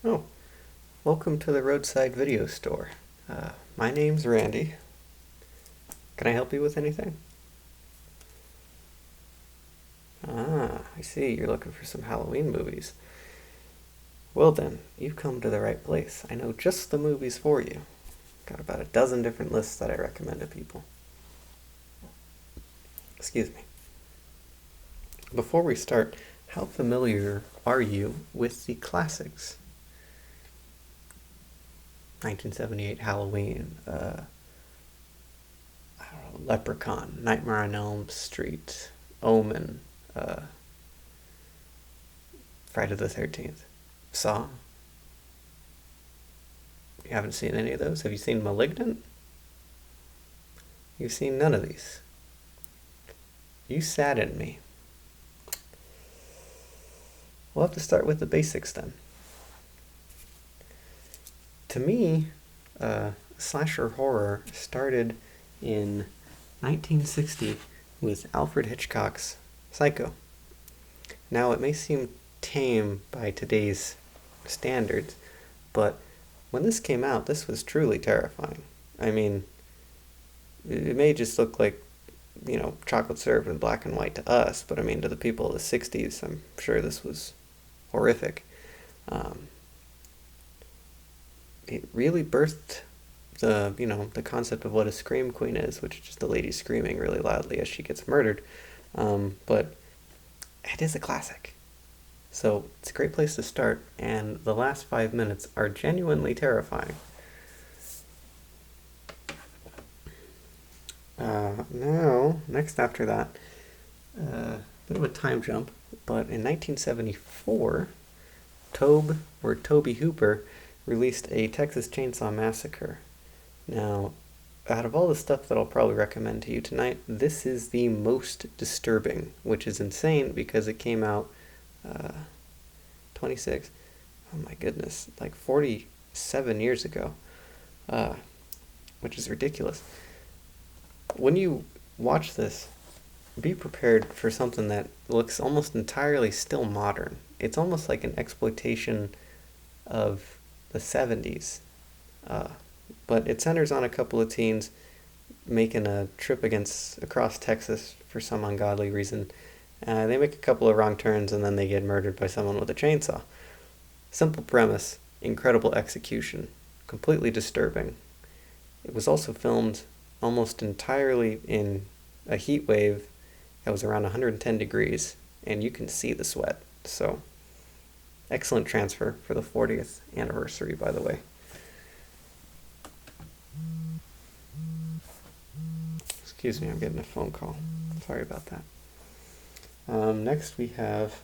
Oh, welcome to the Roadside Video Store. My name's Randy. Can I help you with anything? Ah, I see. You're looking for some Halloween movies. Well then, you've come to the right place. I know just the movies for you. Got about a dozen different lists that I recommend to people. Excuse me. Before we start, how familiar are you with the classics? 1978 Halloween, I don't know, Leprechaun, Nightmare on Elm Street, Omen, uh, Friday the 13th, Saw. You haven't seen any of those? Have you seen Malignant? You've seen none of these. You sadden me. We'll have to start with the basics then. To me, slasher horror started in 1960 with Alfred Hitchcock's Psycho. Now, it may seem tame by today's standards, but when this came out, this was truly terrifying. I mean, it may just look like, chocolate syrup in black and white to us, but I mean, to the people of the 60s, I'm sure this was horrific. Um, it really birthed the concept of what a scream queen is, which is just a lady screaming really loudly as she gets murdered. But it is a classic. So it's a great place to start, and the last 5 minutes are genuinely terrifying. Now, next after that, bit of a time jump, but in 1974, Tobe Hooper released a Texas Chainsaw Massacre. Now, out of all the stuff that I'll probably recommend to you tonight, this is the most disturbing, which is insane because it came out 26, oh my goodness, like 47 years ago, which is ridiculous. When you watch this, be prepared for something that looks almost entirely still modern. It's almost like an exploitation of the 70s. But it centers on a couple of teens making a trip across Texas for some ungodly reason. They make a couple of wrong turns and then they get murdered by someone with a chainsaw. Simple premise, incredible execution, completely disturbing. It was also filmed almost entirely in a heat wave that was around 110 degrees, and you can see the sweat. So, excellent transfer for the 40th anniversary, by the way. Excuse me, I'm getting a phone call. Sorry about that. Next we have...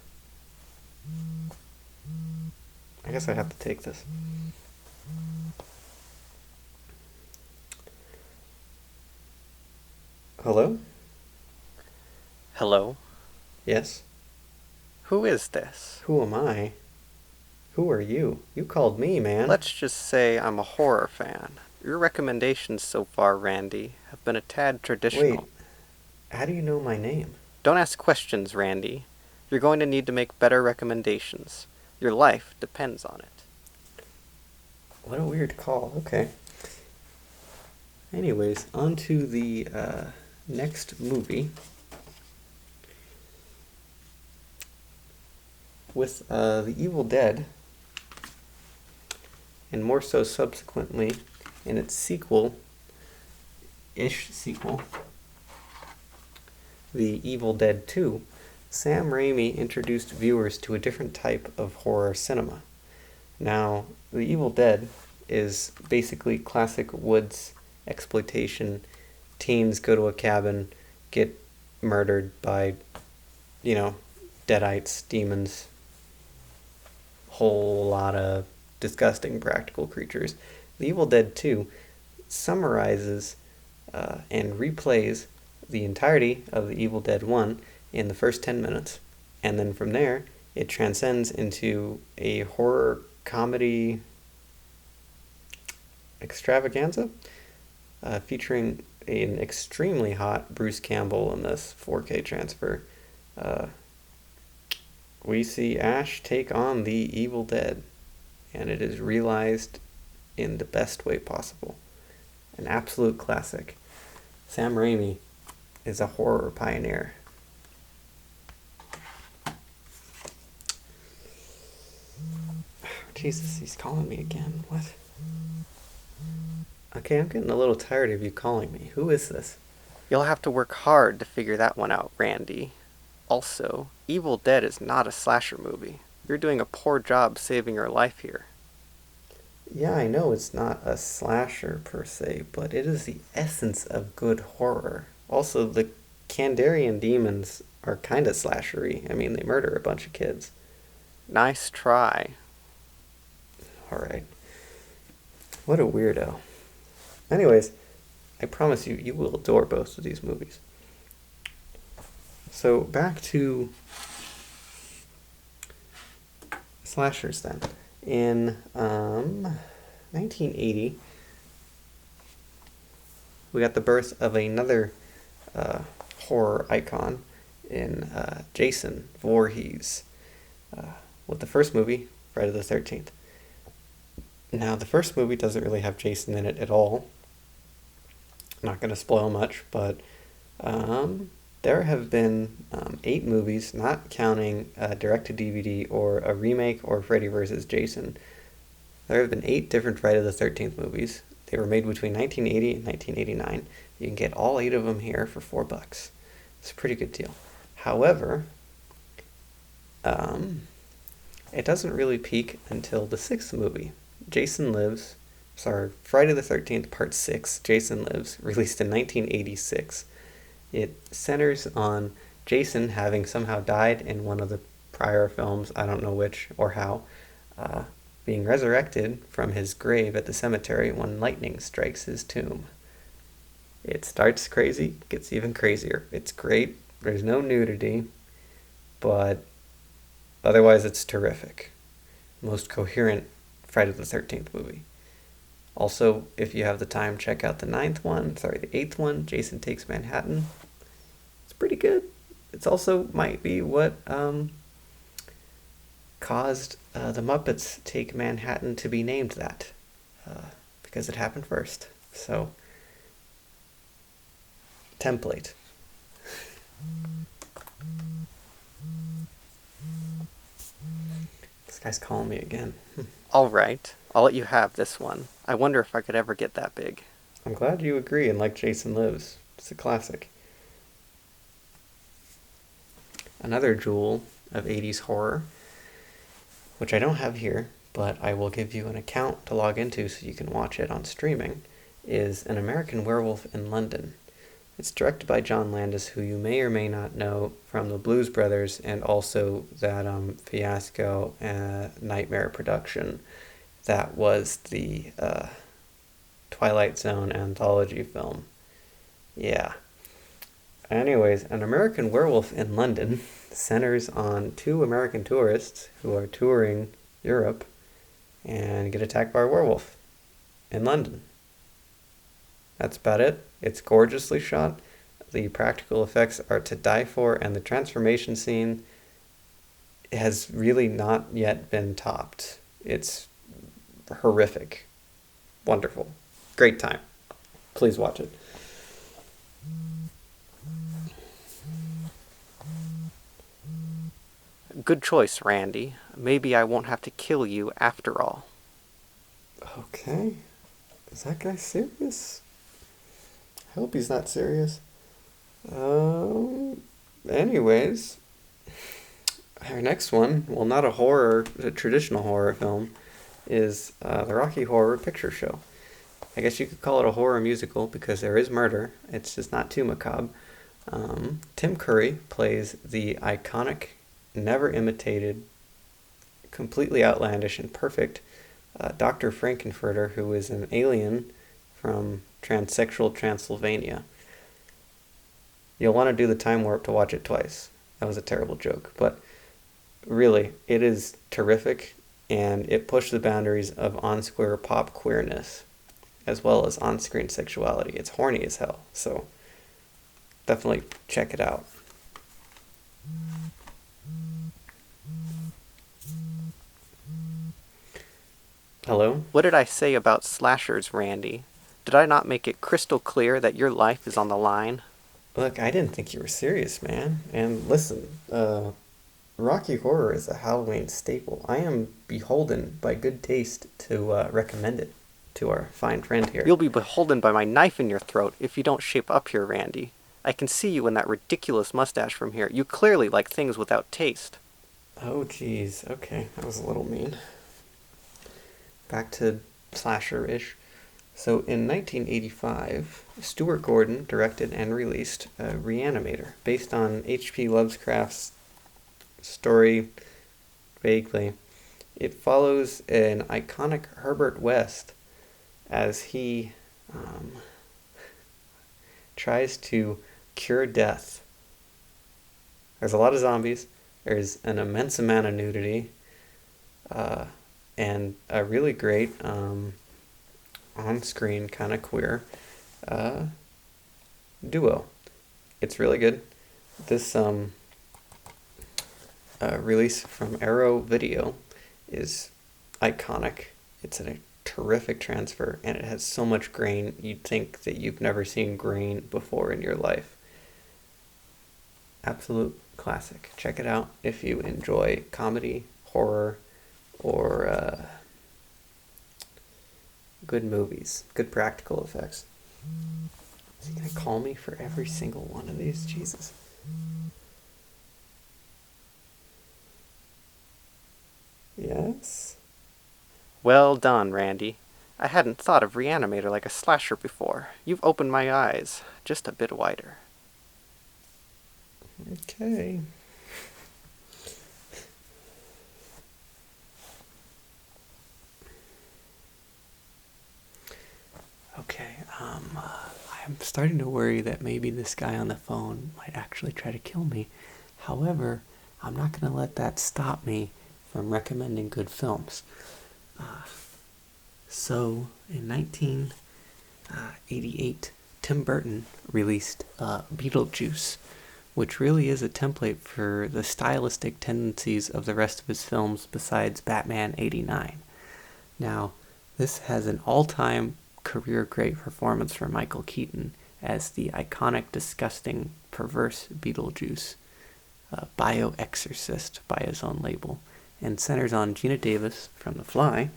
I guess I have to take this. Hello? Hello? Yes? Who is this? Who am I? Who are you? You called me, man. Let's just say I'm a horror fan. Your recommendations so far, Randy, have been a tad Wait, traditional. how do you know my name? Don't ask questions, Randy. You're going to need to make better recommendations. Your life depends on it. What a weird call. Okay. Anyways, on to the next movie. With The Evil Dead, and more so subsequently in its sequel-ish sequel, The Evil Dead 2, Sam Raimi introduced viewers to a different type of horror cinema. Now, The Evil Dead is basically classic woods exploitation. Teens go to a cabin, get murdered by, deadites, demons, whole lot of disgusting practical creatures. The Evil Dead 2 summarizes and replays the entirety of The Evil Dead 1 in the first 10 minutes. And then from there, it transcends into a horror comedy extravaganza featuring an extremely hot Bruce Campbell in this 4K transfer. We see Ash take on the Evil Dead. and it is realized in the best way possible. An absolute classic. Sam Raimi is a horror pioneer. Jesus, he's calling me again. What? Okay, I'm getting a little tired of you calling me. Who is this? You'll have to work hard to figure that one out, Randy. Also, Evil Dead is not a slasher movie. You're doing a poor job saving your life here. Yeah, I know it's not a slasher per se, but it is the essence of good horror. Also, the Kandarian demons are kind of slashery. I mean, they murder a bunch of kids. Nice try. Alright. What a weirdo. Anyways, I promise you, you will adore both of these movies. So, back to slashers then. In 1980, we got the birth of another horror icon in Jason Voorhees with the first movie, Friday the 13th. Now, the first movie doesn't really have Jason in it at all. Not going to spoil much, but there have been 8 movies, not counting a direct-to-DVD or a remake or Freddy vs. Jason. There have been 8 different Friday the 13th movies. They were made between 1980 and 1989. You can get all 8 of them here for $4. It's a pretty good deal. However, it doesn't really peak until the 6th movie, Friday the 13th, Part 6, Jason Lives, released in 1986. It centers on Jason having somehow died in one of the prior films, I don't know which or how, being resurrected from his grave at the cemetery when lightning strikes his tomb. It starts crazy, gets even crazier. It's great, there's no nudity, but otherwise it's terrific. Most coherent Friday the 13th movie. Also, if you have the time, check out the 8th one, Jason Takes Manhattan. It's pretty good. It's also might be what caused the Muppets Take Manhattan to be named that, because it happened first. So, template. This guy's calling me again. Alright, I'll let you have this one. I wonder if I could ever get that big. I'm glad you agree and like Jason Lives. It's a classic. Another jewel of 80s horror, which I don't have here, but I will give you an account to log into so you can watch it on streaming, is An American Werewolf in London. It's directed by John Landis, who you may or may not know from the Blues Brothers and also that fiasco Nightmare production that was the Twilight Zone anthology film. Yeah. Anyways, An American Werewolf in London centers on 2 American tourists who are touring Europe and get attacked by a werewolf in London. That's about it. It's gorgeously shot. The practical effects are to die for, and the transformation scene has really not yet been topped. It's horrific. Wonderful. Great time. Please watch it. Good choice, Randy. Maybe I won't have to kill you after all. Okay. Is that guy serious? I hope he's not serious. Anyways, our next one, well, not a traditional horror film, is the Rocky Horror Picture Show. I guess you could call it a horror musical because there is murder. It's just not too macabre. Tim Curry plays the iconic, never imitated, completely outlandish and perfect Dr. Frankenfurter, who is an alien from transsexual Transylvania. You'll want to do the time warp to watch it twice. That was a terrible joke, but really, it is terrific, and it pushed the boundaries of on-square pop queerness, as well as on-screen sexuality. It's horny as hell, so definitely check it out. Hello? What did I say about slashers, Randy? Did I not make it crystal clear that your life is on the line? Look, I didn't think you were serious, man. And listen, Rocky Horror is a Halloween staple. I am beholden by good taste to recommend it to our fine friend here. You'll be beholden by my knife in your throat if you don't shape up here, Randy. I can see you in that ridiculous mustache from here. You clearly like things without taste. Oh, jeez. Okay, that was a little mean. Back to slasher-ish. So in 1985, Stuart Gordon directed and released Reanimator, based on H.P. Lovecraft's story, vaguely. It follows an iconic Herbert West as he tries to cure death. There's a lot of zombies. There's an immense amount of nudity. And a really great on-screen kind of queer duo. It's really good. This release from Arrow Video is iconic. It's a terrific transfer, and it has so much grain you'd think that you've never seen grain before in your life. Absolute classic. Check it out if you enjoy comedy, horror, or good movies, good practical effects. Is he gonna call me for every single one of these? Jesus. Yes? Well done, Randy. I hadn't thought of Reanimator like a slasher before. You've opened my eyes just a bit wider. Okay. Okay, I'm starting to worry that maybe this guy on the phone might actually try to kill me. However, I'm not going to let that stop me from recommending good films. So, in 1988, Tim Burton released Beetlejuice, which really is a template for the stylistic tendencies of the rest of his films besides Batman '89. Now, this has an all-time career great performance from Michael Keaton as the iconic, disgusting, perverse Beetlejuice, bio-exorcist by his own label, and centers on Gina Davis from The Fly,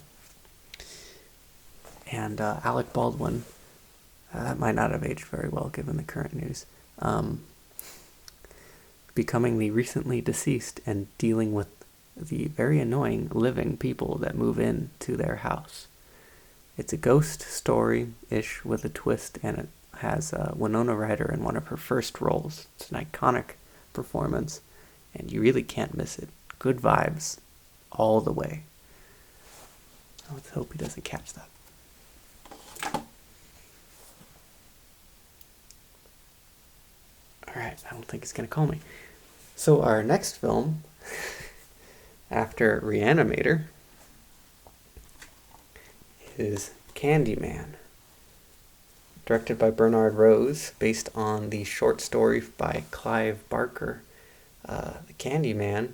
and Alec Baldwin. That might not have aged very well given the current news. Becoming the recently deceased and dealing with the very annoying living people that move in to their house. It's a ghost story-ish with a twist, and it has Winona Ryder in one of her first roles. It's an iconic performance, and you really can't miss it. Good vibes all the way. Let's hope he doesn't catch that. Alright, I don't think he's going to call me. So our next film, after Reanimator, is Candyman, directed by Bernard Rose, based on the short story by Clive Barker. The Candyman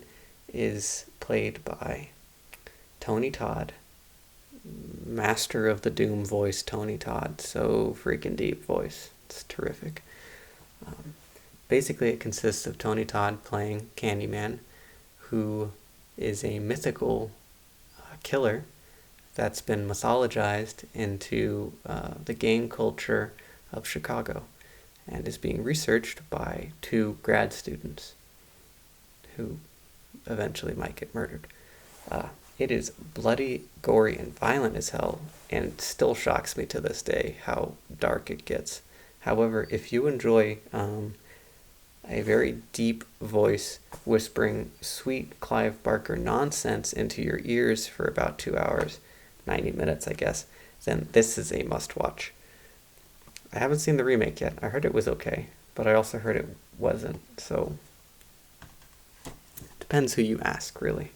is played by Tony Todd, master of the Doom voice, Tony Todd. So freaking deep voice. It's terrific. Basically, it consists of Tony Todd playing Candyman, who is a mythical killer that's been mythologized into the gang culture of Chicago and is being researched by two grad students who eventually might get murdered. It is bloody, gory, and violent as hell, and it still shocks me to this day how dark it gets. However, if you enjoy a very deep voice whispering sweet Clive Barker nonsense into your ears for about 2 hours, 90 minutes I guess, then this is a must-watch. I haven't seen the remake yet. I heard it was okay, but I also heard it wasn't, so depends who you ask, really.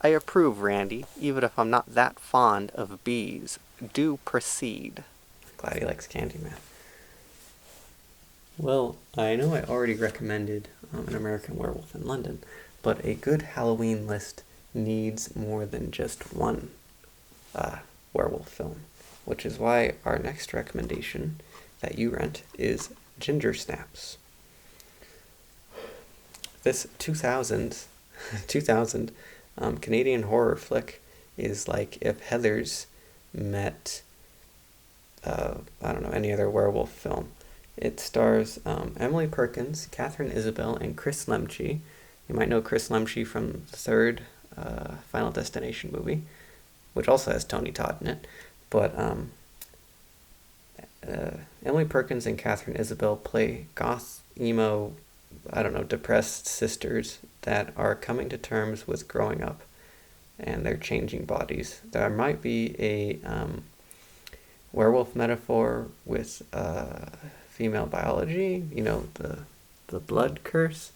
I approve, Randy, even if I'm not that fond of bees. Do proceed. Glad he likes Candyman. Well, I know I already recommended An American Werewolf in London. But a good Halloween list needs more than just one werewolf film, which is why our next recommendation that you rent is Ginger Snaps. This 2000 Canadian horror flick is like if Heathers met, I don't know, any other werewolf film. It stars Emily Perkins, Catherine Isabelle, and Chris Lemche. You might know Chris Lemche from the third Final Destination movie, which also has Tony Todd in it. But Emily Perkins and Catherine Isabelle play goth, emo, I don't know, depressed sisters that are coming to terms with growing up and they're changing bodies. There might be a werewolf metaphor with female biology, you know, the blood curse,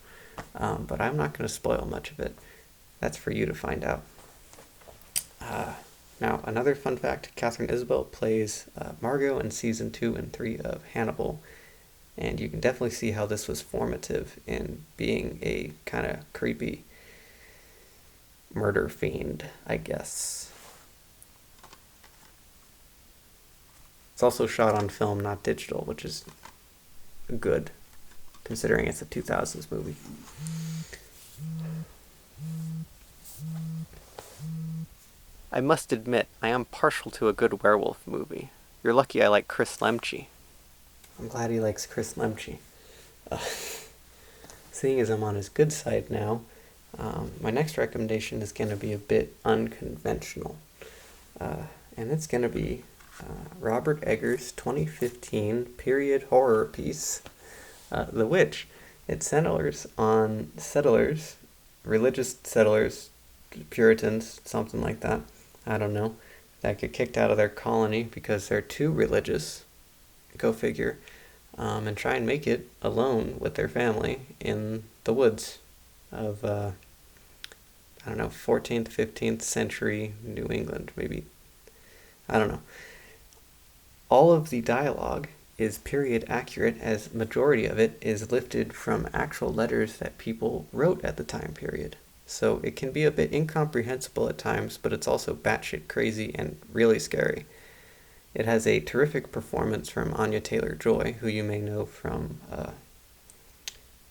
but I'm not going to spoil much of it. That's for you to find out. Now, another fun fact, Catherine Isabelle plays Margot in season 2 and 3 of Hannibal, and you can definitely see how this was formative in being a kind of creepy murder fiend, I guess. It's also shot on film, not digital, which is good, considering it's a 2000s movie. I must admit, I am partial to a good werewolf movie. You're lucky I like Chris Lemche. I'm glad he likes Chris Lemche. Seeing as I'm on his good side now, my next recommendation is going to be a bit unconventional. And it's going to be Robert Eggers' 2015 period horror piece, The Witch. It centers on settlers, religious settlers, Puritans, something like that, I don't know, that get kicked out of their colony because they're too religious, go figure, and try and make it alone with their family in the woods of, I don't know, 14th, 15th century New England, maybe, I don't know. All of the dialogue is period accurate, as majority of it is lifted from actual letters that people wrote at the time period. So it can be a bit incomprehensible at times, but it's also batshit crazy and really scary. It has a terrific performance from Anya Taylor-Joy, who you may know from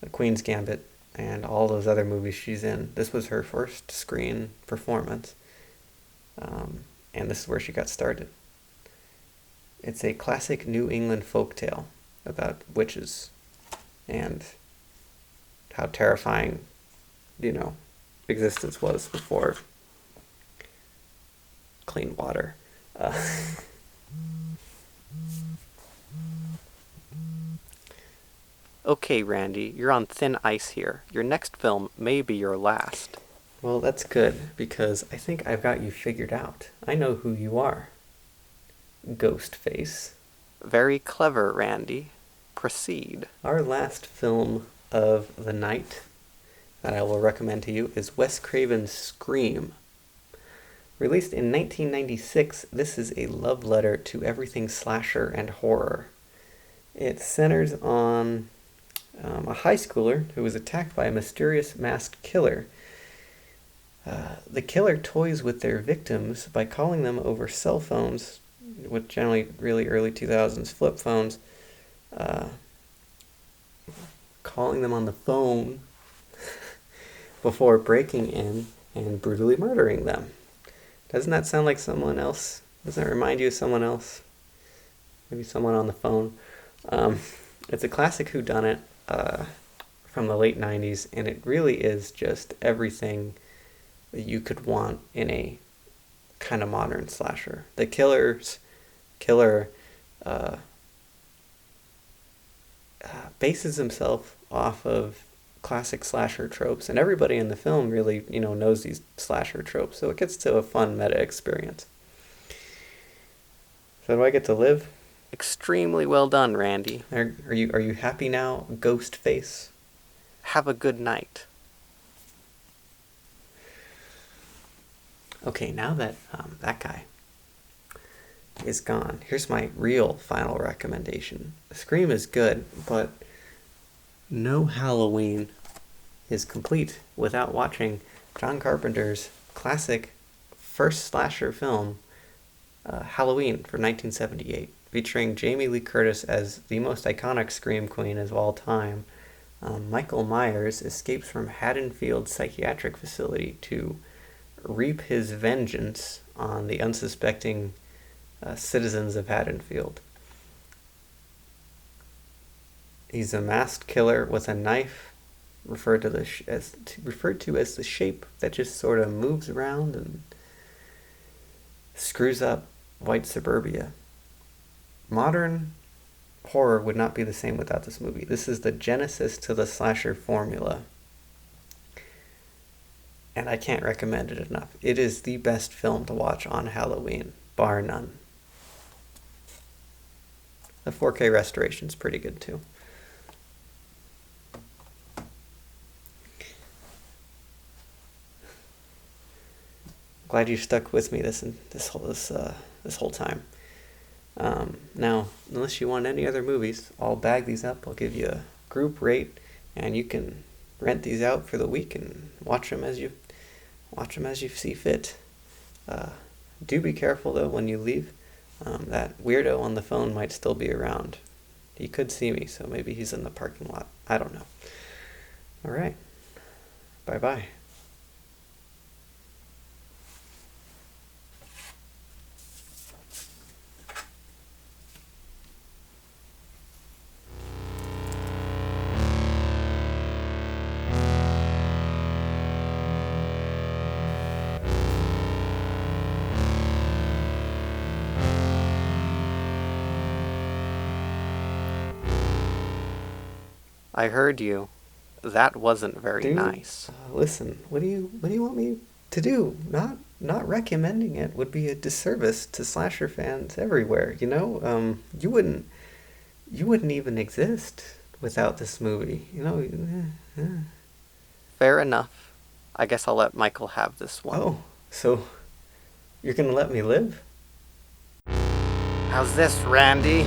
The Queen's Gambit and all those other movies she's in. This was her first screen performance, and this is where she got started. It's a classic New England folktale about witches and how terrifying, you know, existence was before clean water. Okay, Randy, you're on thin ice here. Your next film may be your last. Well, that's good, because I think I've got you figured out. I know who you are. Ghostface. Very clever, Randy. Proceed. Our last film of the night that I will recommend to you is Wes Craven's Scream. Released in 1996, this is a love letter to everything slasher and horror. It centers on a high schooler who is attacked by a mysterious masked killer. The killer toys with their victims by calling them over cell phones, with generally really early 2000s flip phones, calling them on the phone before breaking in and brutally murdering them. Doesn't that sound like someone else? Doesn't that remind you of someone else? Maybe someone on the phone. It's a classic whodunit from the late 90s, and it really is just everything that you could want in a kind of modern slasher. The killer bases himself off of classic slasher tropes, and everybody in the film really, you know, knows these slasher tropes, so it gets to a fun meta experience. So do I get to live? Extremely well done, Randy. Are you happy now, Ghostface? Have a good night. Okay, now that that guy is gone, here's my real final recommendation. Scream is good, but no Halloween is complete without watching John Carpenter's classic first slasher film, Halloween from 1978, featuring Jamie Lee Curtis as the most iconic scream queen of all time. Michael Myers escapes from Haddonfield Psychiatric Facility to reap his vengeance on the unsuspecting citizens of Haddonfield. He's a masked killer with a knife, referred to as the shape that just sort of moves around and screws up white suburbia. Modern horror would not be the same without this movie. This is the genesis to the slasher formula, and I can't recommend it enough. It is the best film to watch on Halloween, bar none. The 4K restoration is pretty good too. Glad you stuck with me this whole time. Now, unless you want any other movies, I'll bag these up. I'll give you a group rate, and you can rent these out for the week and watch them as you see fit. Do be careful though when you leave. That weirdo on the phone might still be around. He could see me, so maybe he's in the parking lot. I don't know. All right. Bye-bye. I heard you. That wasn't very Dude, nice. Listen, what do you want me to do? Not recommending it would be a disservice to slasher fans everywhere. You wouldn't even exist without this movie. Fair enough. I guess I'll let Michael have this one. Oh, so you're gonna let me live? How's this, Randy?